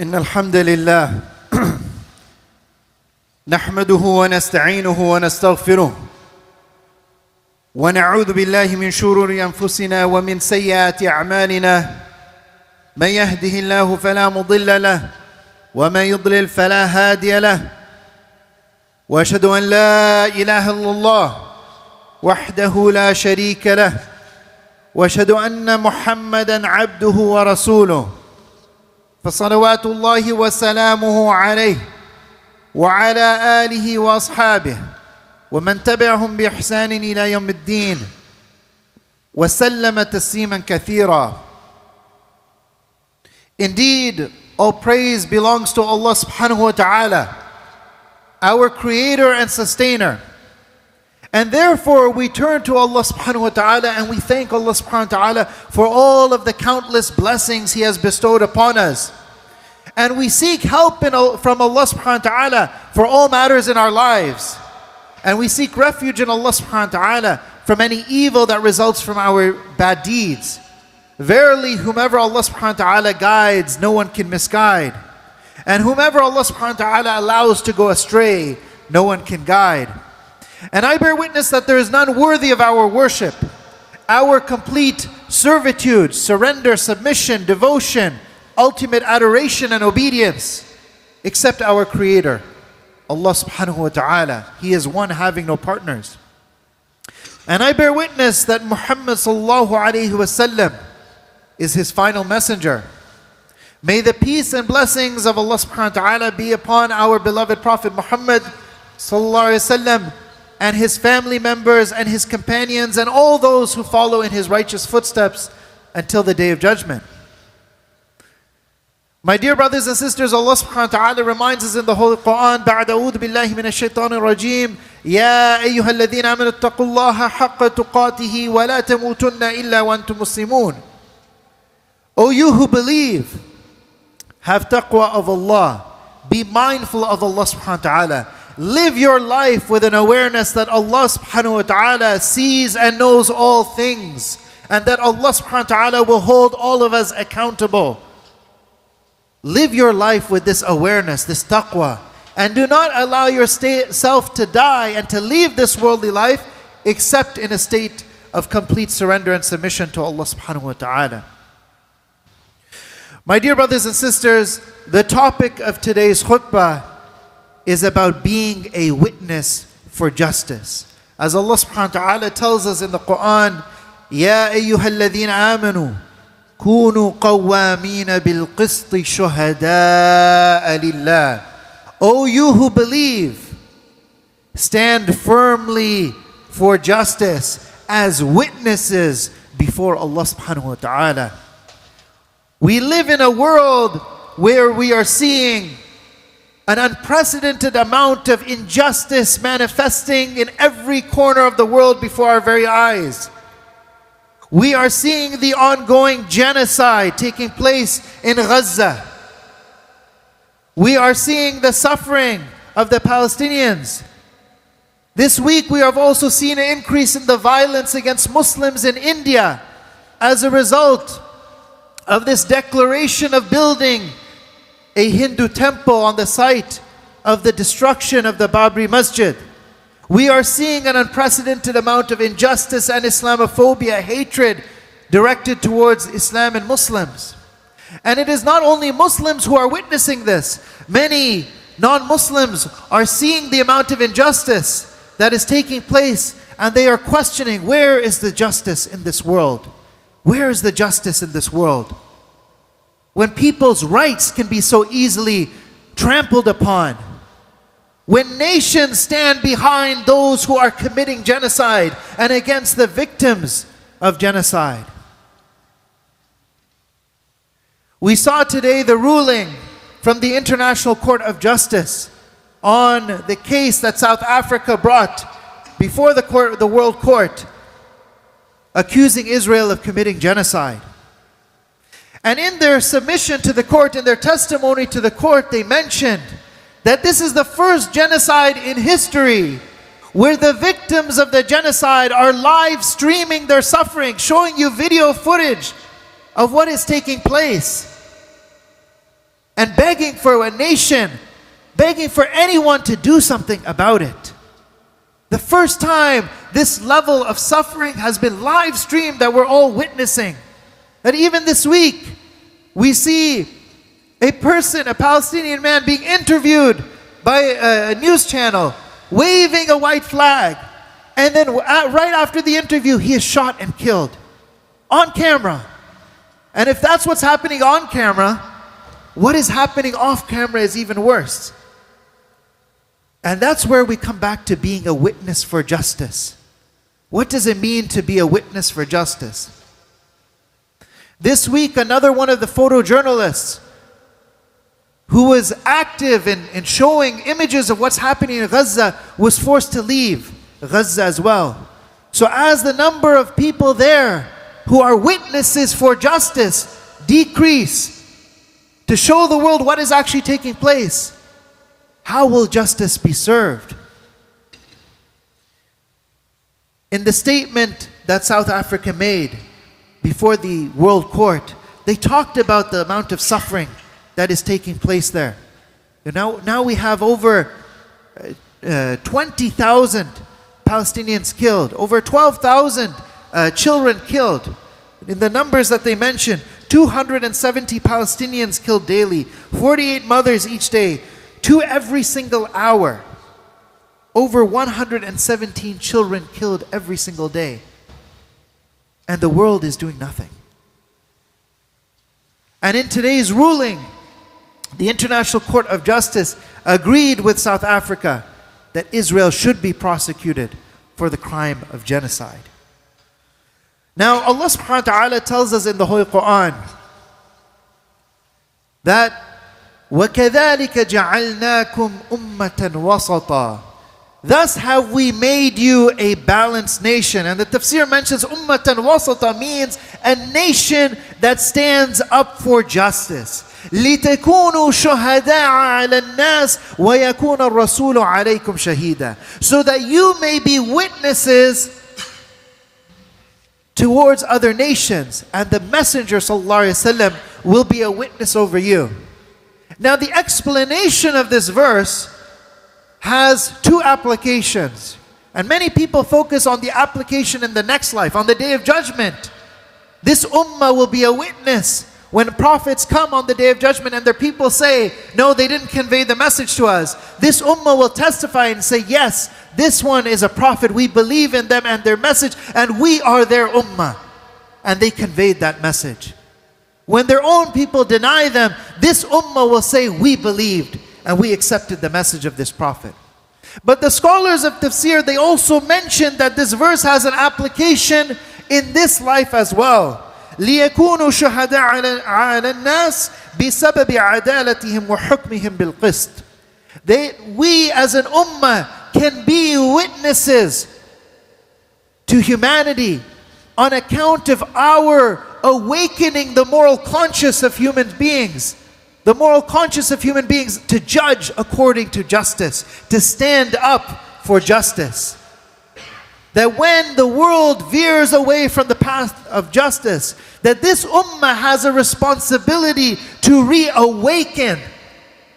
إن الحمد لله نحمده ونستعينه ونستغفره ونعوذ بالله من شرور أنفسنا ومن سيئات أعمالنا من يهده الله فلا مضل له ومن يضلل فلا هادي له وأشهد أن لا إله إلا الله وحده لا شريك له وأشهد أن محمدًا عبده ورسوله فصلوات الله وسلامه عليه وعلى آله وأصحابه ومن تبعهم بإحسان إلى يوم الدين وسلم تسليما كثيرا. Indeed, all praise belongs to Allah subhanahu wa ta'ala, our creator and sustainer. And therefore we turn to Allah subhanahu wa ta'ala and we thank Allah subhanahu wa ta'ala for all of the countless blessings He has bestowed upon us. And we seek help from Allah subhanahu wa ta'ala for all matters in our lives. And we seek refuge in Allah subhanahu wa ta'ala from any evil that results from our bad deeds. Verily, whomever Allah subhanahu wa ta'ala guides, no one can misguide. And whomever Allah subhanahu wa ta'ala allows to go astray, no one can guide. And I bear witness that there is none worthy of our worship, our complete servitude, surrender, submission, devotion, ultimate adoration and obedience, except our Creator, Allah subhanahu wa ta'ala. He is one, having no partners. And I bear witness that Muhammad sallallahu alayhi wasallam is His final messenger. May the peace and blessings of Allah subhanahu wa ta'ala be upon our beloved Prophet Muhammad sallallahu alayhi wasallam, and his family members and his companions and all those who follow in his righteous footsteps until the day of judgment. My dear brothers and sisters, Allah subhanahu wa ta'ala reminds us in the Holy Quran, بعد أعوذ بالله من الشيطان الرجيم يا أيها الذين آمنوا اتقوا الله حق تقاته ولا تموتن إلا وأنتم مسلمون. O you who believe, have taqwa of Allah, be mindful of Allah subhanahu wa ta'ala. Live your life with an awareness that Allah subhanahu wa ta'ala sees and knows all things, and that Allah subhanahu wa ta'ala will hold all of us accountable. Live your life with this awareness, this taqwa, and do not allow yourself to die and to leave this worldly life except in a state of complete surrender and submission to Allah subhanahu wa ta'ala. My dear brothers and sisters, the topic of today's khutbah is about being a witness for justice. As Allah subhanahu wa ta'ala tells us in the Quran, يَا أَيُّهَا الَّذِينَ آمَنُوا كُونُوا قَوَّامِينَ بِالْقِسْطِ شُهَدَاءَ لِلَّهِ. O you who believe, stand firmly for justice as witnesses before Allah subhanahu wa ta'ala. We live in a world where we are seeing an unprecedented amount of injustice manifesting in every corner of the world before our very eyes. We are seeing the ongoing genocide taking place in Gaza. We are seeing the suffering of the Palestinians. This week we have also seen an increase in the violence against Muslims in India as a result of this declaration of building a Hindu temple on the site of the destruction of the Babri Masjid. We are seeing an unprecedented amount of injustice and Islamophobia, hatred directed towards Islam and Muslims. And it is not only Muslims who are witnessing this. Many non-Muslims are seeing the amount of injustice that is taking place, and they are questioning, where is the justice in this world? Where is the justice in this world? When people's rights can be so easily trampled upon. When nations stand behind those who are committing genocide and against the victims of genocide. We saw today the ruling from the International Court of Justice on the case that South Africa brought before the World Court, accusing Israel of committing genocide. And in their submission to the court, in their testimony to the court, they mentioned that this is the first genocide in history where the victims of the genocide are live streaming their suffering, showing you video footage of what is taking place. and begging for a nation, begging for anyone to do something about it. The first time this level of suffering has been live streamed that we're all witnessing. That even this week, we see a person, a Palestinian man, being interviewed by a news channel, waving a white flag. And then right after the interview, he is shot and killed on camera. And if that's what's happening on camera, what is happening off camera is even worse. And that's where we come back to being a witness for justice. What does it mean to be a witness for justice? This week, another one of the photojournalists who was active in showing images of what's happening in Gaza was forced to leave Gaza as well. So as the number of people there who are witnesses for justice decrease to show the world what is actually taking place, how will justice be served? In the statement that South Africa made before the World Court, they talked about the amount of suffering that is taking place there. Now we have over 20,000 Palestinians killed, over 12,000 children killed. In the numbers that they mentioned, 270 Palestinians killed daily, 48 mothers each day, 2 every single hour. Over 117 children killed every single day. And the world is doing nothing. And in today's ruling, the International Court of Justice agreed with South Africa that Israel should be prosecuted for the crime of genocide. Now Allah subhanahu wa ta'ala tells us in the Holy Quran that وَكَذَلِكَ جَعَلْنَاكُمْ أُمَّةً وَسَطًا. Thus have we made you a balanced nation. And the tafsir mentions ummatan wasata means a nation that stands up for justice. لِتَكُونُوا شُهَدَاءَ عَلَى النَّاسِ وَيَكُونَ الرَّسُولُ عَلَيْكُمْ شَهِيدًا. So that you may be witnesses towards other nations, and the Messenger ﷺ will be a witness over you. Now the explanation of this verse has 2 applications. And many people focus on the application in the next life, on the Day of Judgment. This ummah will be a witness when prophets come on the Day of Judgment and their people say, no, they didn't convey the message to us. This ummah will testify and say, yes, this one is a prophet. We believe in them and their message, and we are their ummah. And they conveyed that message. When their own people deny them, this ummah will say, we believed and we accepted the message of this prophet. But the scholars of tafsir, they also mention that this verse has an application in this life as well. لِيَكُونُوا شُهَدَاءَ عَلَى النَّاسِ بِسَبَبِ عَدَالَتِهِمْ وَحُكْمِهِمْ بِالْقِسْطِ. We as an ummah can be witnesses to humanity on account of our awakening the moral conscience of human beings. The moral conscience of human beings to judge according to justice, to stand up for justice. That when the world veers away from the path of justice, that this ummah has a responsibility to reawaken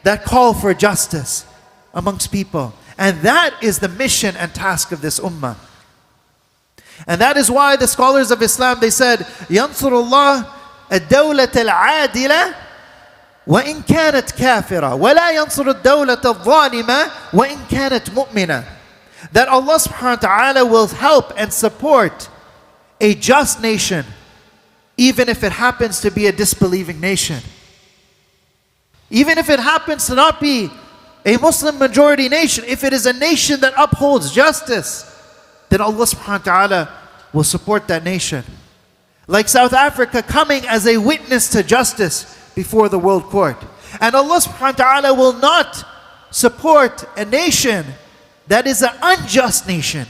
that call for justice amongst people. And that is the mission and task of this ummah. And that is why the scholars of Islam, they said, يَنْصُرُ اللَّهِ الدَّوْلَةَ الْعَادِلَةَ وَإِنْ كَانَتْ كَافِرَةً وَلَا يَنْصُرُ الدَّوْلَةَ الظَّالِمَةَ وَإِنْ كَانَتْ مُؤْمِنَةً. That Allah subhanahu wa ta'ala will help and support a just nation, even if it happens to be a disbelieving nation. Even if it happens to not be a Muslim majority nation, if it is a nation that upholds justice, then Allah subhanahu wa ta'ala will support that nation. Like South Africa coming as a witness to justice before the World Court. And Allah subhanahu wa ta'ala will not support a nation that is an unjust nation,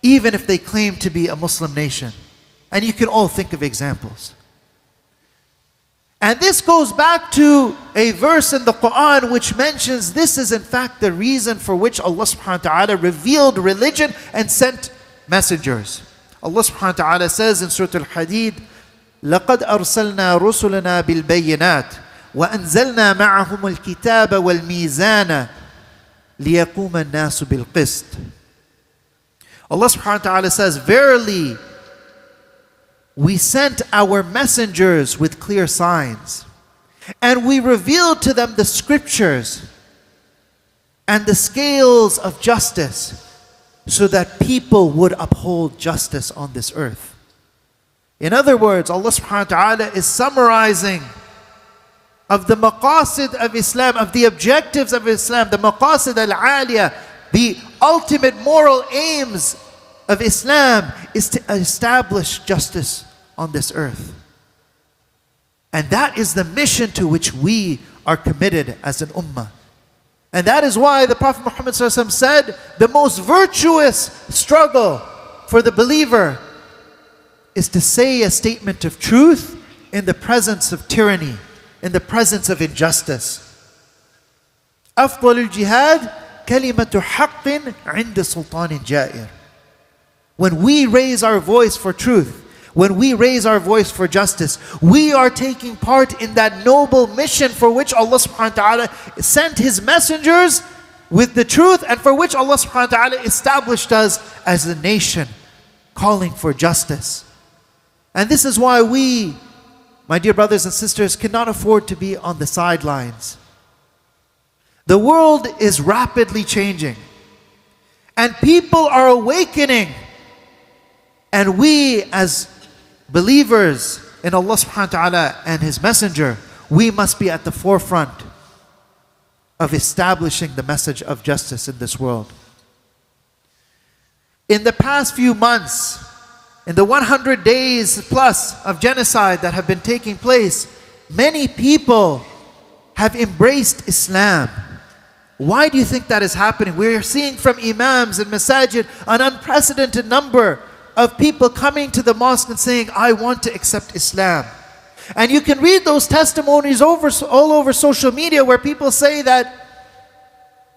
even if they claim to be a Muslim nation. And you can all think of examples. And this goes back to a verse in the Quran which mentions this is in fact the reason for which Allah subhanahu wa ta'ala revealed religion and sent messengers. Allah subhanahu wa ta'ala says in Surah Al-Hadid, لَقَدْ أَرْسَلْنَا رُسُلَنَا بِالْبَيِّنَاتِ وأنزلنا معهم الكتاب والميزان ليقوم الناس بالقسط. Allah subhanahu wa ta'ala says, verily, we sent our messengers with clear signs, and we revealed to them the scriptures and the scales of justice, so that people would uphold justice on this earth. In other words, Allah subhanahu wa ta'ala is summarizing of the maqasid of Islam, of the objectives of Islam, the maqasid al-aliyah, the ultimate moral aims of Islam is to establish justice on this earth. And that is the mission to which we are committed as an ummah. And that is why the Prophet Muhammad ﷺ said, the most virtuous struggle for the believer is to say a statement of truth in the presence of tyranny, in the presence of injustice. أفضل الجهاد كلمة حق عند سلطان جائر. When we raise our voice for truth, when we raise our voice for justice, we are taking part in that noble mission for which Allah subhanahu wa ta'ala sent His messengers with the truth, and for which Allah subhanahu wa ta'ala established us as a nation calling for justice. And this is why we, my dear brothers and sisters, cannot afford to be on the sidelines. The world is rapidly changing, and people are awakening. And we as believers in Allah subhanahu wa ta'ala and His Messenger, we must be at the forefront of establishing the message of justice in this world. In the past few months, in the 100 days plus of genocide that have been taking place, many people have embraced Islam. Why do you think that is happening? We are seeing from imams and masajid an unprecedented number of people coming to the mosque and saying, I want to accept Islam. And you can read those testimonies all over social media where people say that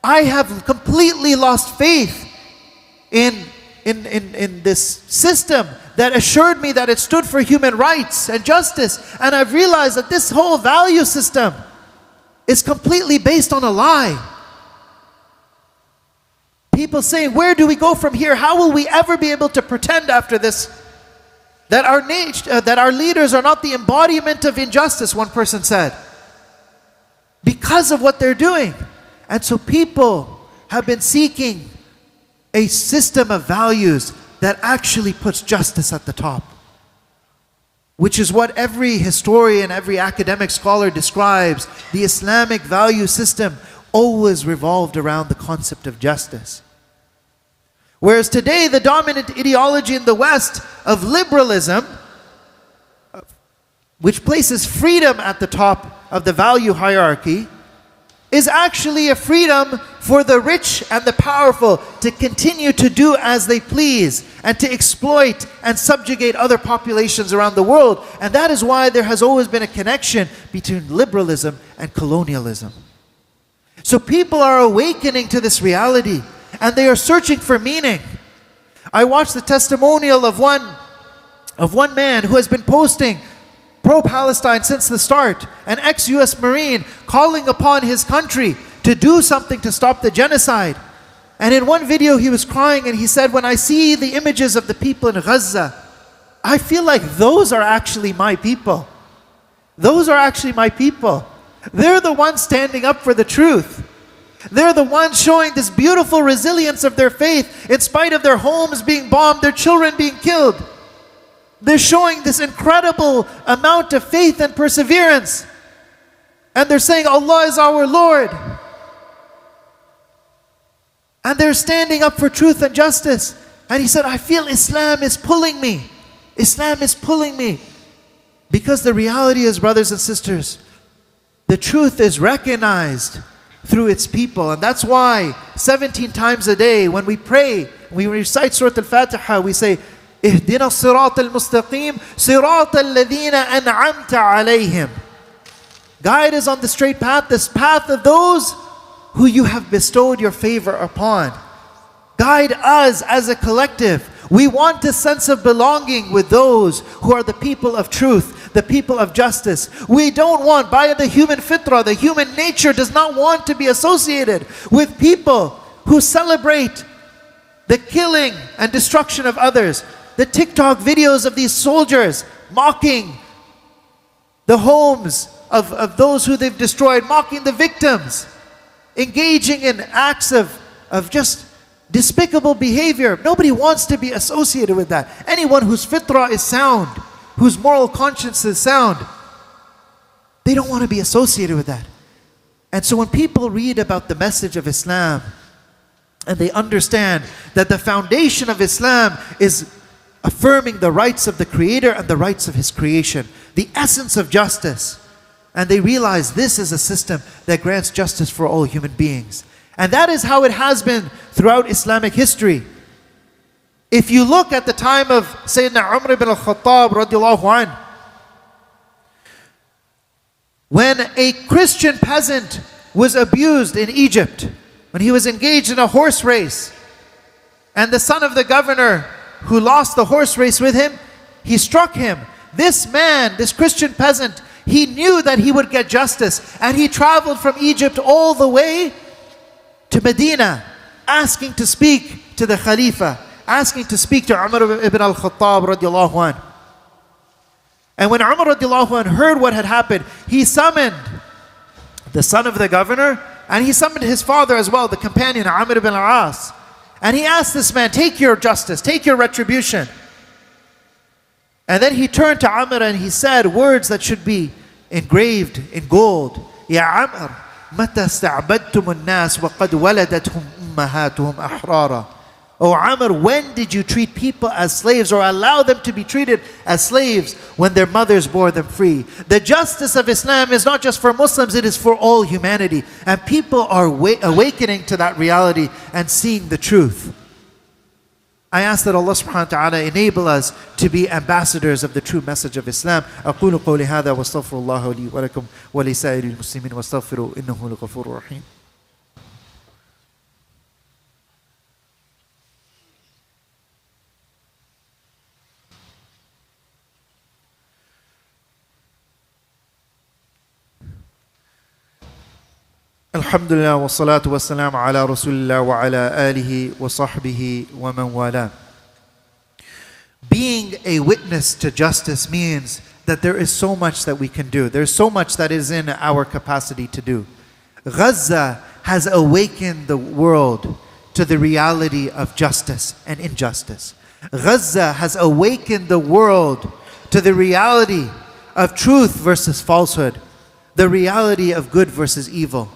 I have completely lost faith in this system that assured me that it stood for human rights and justice. And I've realized that this whole value system is completely based on a lie. People saying, where do we go from here? How will we ever be able to pretend after this that our leaders are not the embodiment of injustice, one person said, because of what they're doing. And so people have been seeking a system of values that actually puts justice at the top, which is what every historian, every academic scholar describes. The Islamic value system always revolved around the concept of justice. Whereas today, the dominant ideology in the West of liberalism, which places freedom at the top of the value hierarchy, is actually a freedom for the rich and the powerful to continue to do as they please and to exploit and subjugate other populations around the world. And that is why there has always been a connection between liberalism and colonialism. So people are awakening to this reality, and they are searching for meaning. I watched the testimonial of one man who has been posting pro-Palestine since the start, an ex-US Marine calling upon his country to do something to stop the genocide. And in one video he was crying and he said, when I see the images of the people in Gaza, I feel like those are actually my people. Those are actually my people. They're the ones standing up for the truth. They're the ones showing this beautiful resilience of their faith in spite of their homes being bombed, their children being killed. They're showing this incredible amount of faith and perseverance. And they're saying, Allah is our Lord. And they're standing up for truth and justice. And he said, I feel Islam is pulling me. Islam is pulling me. Because the reality is, brothers and sisters, the truth is recognized through its people. And that's why 17 times a day when we pray, we recite Surah Al-Fatiha, we say, اهدنا الصراط المستقيم صراط الذين أنعمت عليهم. Guide us on the straight path, this path of those who you have bestowed your favor upon. Guide us as a collective. We want a sense of belonging with those who are the people of truth, the people of justice. We don't want, by the human fitrah, the human nature does not want to be associated with people who celebrate the killing and destruction of others. The TikTok videos of these soldiers mocking the homes of those who they've destroyed, mocking the victims, engaging in acts of just despicable behavior. Nobody wants to be associated with that. Anyone whose fitrah is sound, whose moral conscience is sound, they don't want to be associated with that. And so when people read about the message of Islam, and they understand that the foundation of Islam is affirming the rights of the Creator and the rights of His creation, the essence of justice, and they realize this is a system that grants justice for all human beings. And that is how it has been throughout Islamic history. If you look at the time of Sayyidina Umar ibn al-Khattab radiallahu anh, when a Christian peasant was abused in Egypt, when he was engaged in a horse race, and the son of the governor who lost the horse race with him, he struck him. This man, this Christian peasant, he knew that he would get justice, and he traveled from Egypt all the way to Medina, asking to speak to the Khalifa, asking to speak to Umar ibn al-Khattab radiallahu anh. And when Umar radiallahu anh heard what had happened, he summoned the son of the governor, and he summoned his father as well, the companion, Amr ibn al-As. And he asked this man, take your justice, take your retribution. And then he turned to Amr and he said words that should be engraved in gold. Ya Amr, متى استعبدتم الناس وقد ولدتهم أمهاتهم أحرارا. Oh Amr, when did you treat people as slaves, or allow them to be treated as slaves when their mothers bore them free? The justice of Islam is not just for Muslims, it is for all humanity. And people are awakening to that reality and seeing the truth. I ask that Allah subhanahu wa ta'ala enable us to be ambassadors of the true message of Islam. أقول قولي هذا واستغفر الله لي ولكم ولسائر المسلمين واستغفروا إنه الغفور الرحيم. Alhamdulillah wa salatu wa salam ala Rasulillah wa ala alihi wa sahbihi wa man wala. Being a witness to justice means that there is so much that we can do. There's so much that is in our capacity to do. Gaza has awakened the world to the reality of justice and injustice. Gaza has awakened the world to the reality of truth versus falsehood, the reality of good versus evil.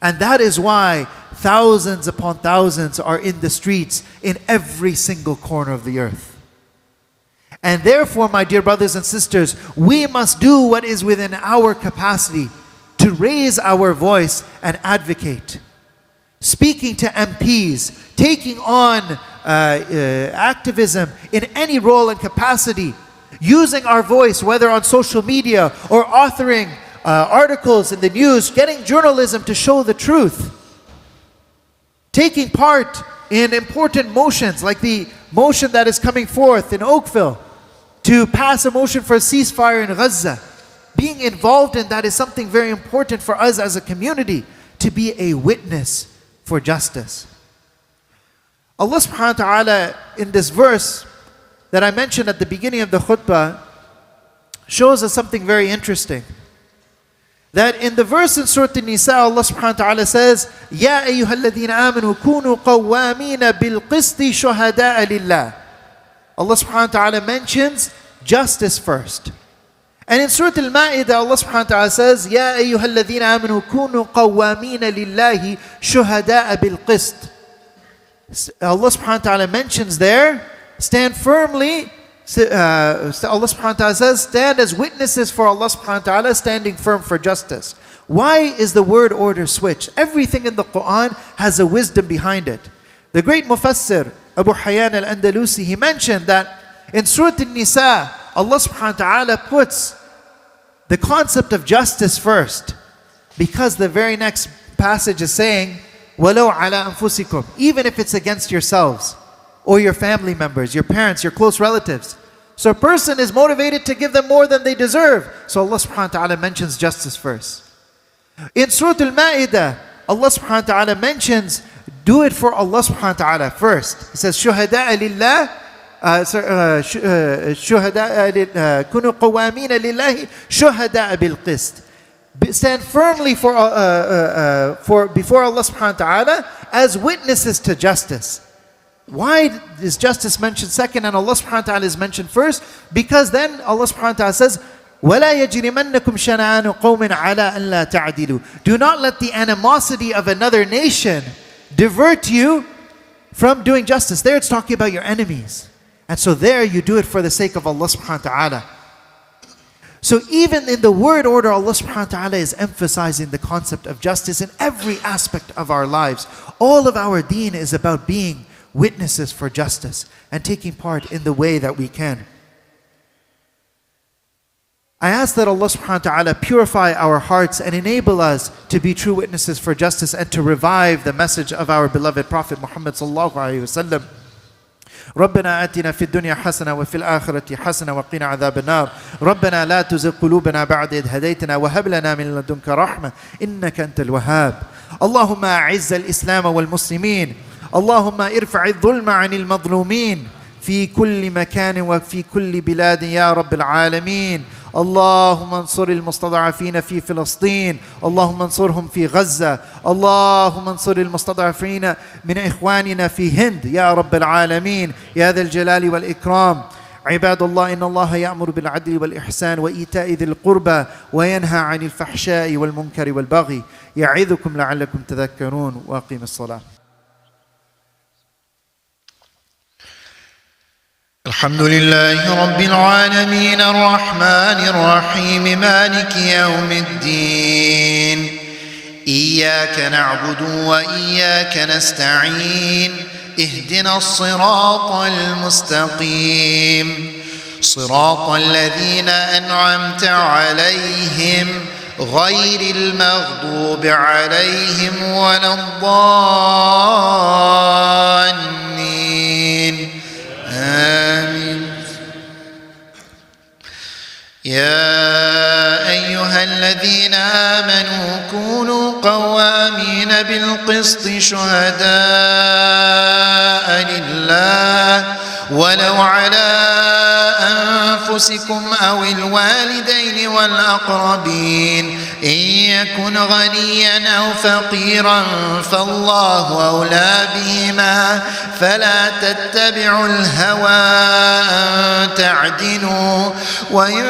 And that is why thousands upon thousands are in the streets in every single corner of the earth. And therefore, my dear brothers and sisters, we must do what is within our capacity to raise our voice and advocate. Speaking to MPs, taking on activism in any role and capacity, using our voice, whether on social media or authoring articles in the news, getting journalism to show the truth, taking part in important motions like the motion that is coming forth in Oakville to pass a motion for a ceasefire in Gaza. Being involved in that is something very important for us as a community, to be a witness for justice. Allah subhanahu wa ta'ala in this verse that I mentioned at the beginning of the khutbah shows us something very interesting. That in the verse in Surah An-Nisa, Allah subhanahu wa ta'ala says, Ya ayyuhalladhina amanu kunu qawwamina bil qisti shuhada'a lillah. Allah subhanahu wa ta'ala mentions justice first. And in Surah Al-Ma'idah, Allah subhanahu wa ta'ala says, Ya ayyuhalladhina amanu kunu qawwamina lillahi shuhada'a bil qist. Allah subhanahu wa ta'ala mentions there, stand firmly. Allah subhanahu wa ta'ala says, stand as witnesses for Allah subhanahu wa ta'ala, standing firm for justice. Why is the word order switched? Everything in the Quran has a wisdom behind it. The great Mufassir, Abu Hayyan al-Andalusi, he mentioned that in Surah An-Nisa, Allah subhanahu wa ta'ala puts the concept of justice first, because the very next passage is saying, وَلَوْ عَلَىٰ أَنفُسِكُمْ, even if it's against yourselves. or your family members, your parents, your close relatives. So a person is motivated to give them more than they deserve. So Allah subhanahu wa ta'ala mentions justice first. In Surah Al-Ma'idah, Allah subhanahu wa ta'ala mentions do it for Allah subhanahu wa ta'ala first. He says, شُهَدَاءَ لِلَّهِ كُنُوا قَوَامِينَ لِلَّهِ شُهَدَاءَ بِالْقِسْطِ. Stand firmly before Allah subhanahu wa ta'ala as witnesses to justice. Why is justice mentioned second and Allah subhanahu wa ta'ala is mentioned first? Because then Allah subhanahu wa ta'ala says, وَلَا يَجْرِمَنَّكُمْ شَنَآنُ قَوْمٍ عَلَىٰ أَنْ لَا تَعْدِلُوا. Do not let the animosity of another nation divert you from doing justice. There it's talking about your enemies. And so there you do it for the sake of Allah subhanahu wa ta'ala. So even in the word order, Allah subhanahu wa ta'ala is emphasizing the concept of justice in every aspect of our lives. All of our deen is about being witnesses for justice and taking part in the way that we can. I ask that Allah subhanahu wa ta'ala purify our hearts and enable us to be true witnesses for justice and to revive the message of our beloved Prophet Muhammad sallallahu alayhi wa sallam. ربنا آتنا في الدنيا حسنة وفي الآخرة حسنة وقنا عذاب النار ربنا لا تزغ قلوبنا بعد إذ هديتنا وهب لنا من لدنك رحمة إنك أنت الوهاب اللهم أعز الإسلام والمسلمين اللهم ارفع الظلم عن المظلومين في كل مكان وفي كل بلاد يا رب العالمين اللهم انصر المستضعفين في فلسطين اللهم انصرهم في غزة اللهم انصر المستضعفين من إخواننا في هند يا رب العالمين يا ذا الجلال والإكرام عباد الله إن الله يأمر بالعدل والإحسان وإيتاء ذي القربى وينهى عن الفحشاء والمنكر والبغي يعظكم لعلكم تذكرون وأقيموا الصلاة. الحمد لله رب العالمين الرحمن الرحيم مالك يوم الدين إياك نعبد وإياك نستعين اهدنا الصراط المستقيم صراط الذين أنعمت عليهم غير المغضوب عليهم ولا الضالين آمين. يا أيها الذين آمنوا كونوا قوامين بالقسط شهداء لله ولو على أنفسكم أو الوالدين والأقربين إن يكن غنيا أو فقيرا فالله أولى بهما فلا تتبعوا الهوى أن تعدلوا وإن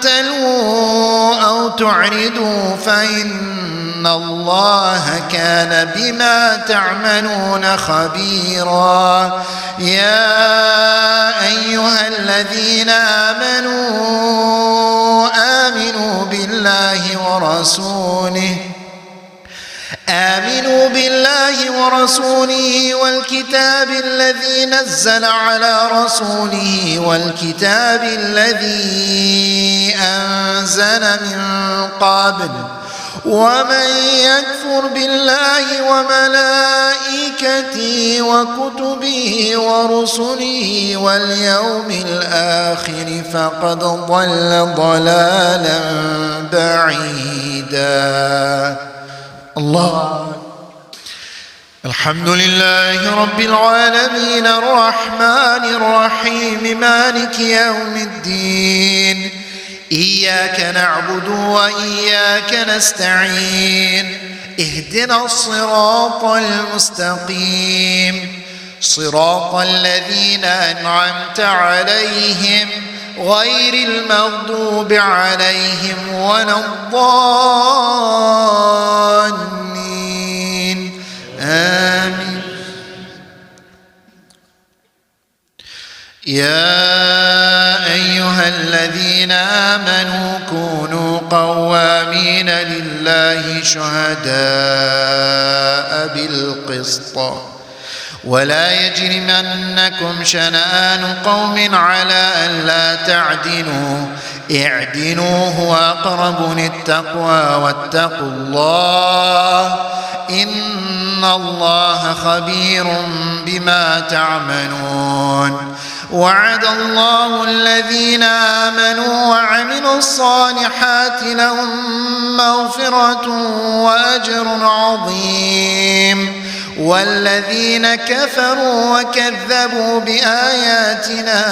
تلووا أو تعرضوا فإن الله كان بما تعملون خبيرا. يا أيها الذين آمنوا بالله ورسوله والكتاب الذي نزل على رسوله والكتاب الذي أنزل من قبل ومن يكفر بالله وملائكته وكتبه ورسله واليوم الآخر فقد ضل ضلالا بعيدا. الله. الحمد لله رب العالمين الرحمن الرحيم مالك يوم الدين إياك نعبد وإياك نستعين اهدنا الصراط المستقيم صراط الذين أنعمت عليهم غير المغضوب عليهم ولا الضالين آمين. يا أيها الذين آمنوا كونوا قوامين لله شهداء بالقسط ولا يجرمنكم شنآن قوم على ألا تعدلوا اعدلوا هو أقرب للتقوى واتقوا الله إن الله خبير بما تعملون. وعد الله الذين آمنوا وعملوا الصالحات لهم مغفرة وأجر عظيم، والذين كفروا وكذبوا بآياتنا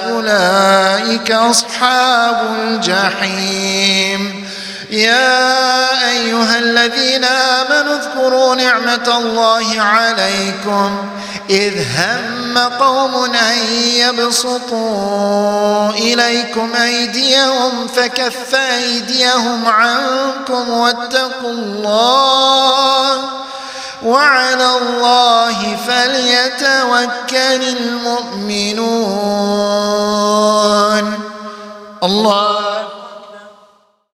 أولئك أصحاب الجحيم. يا أيها الذين آمنوا اذكروا نعمة الله عليكم إذ هم قوم أن يبسطوا إليكم أيديهم فكف أيديهم عنكم واتقوا الله وعلى الله فليتوكل المؤمنون. الله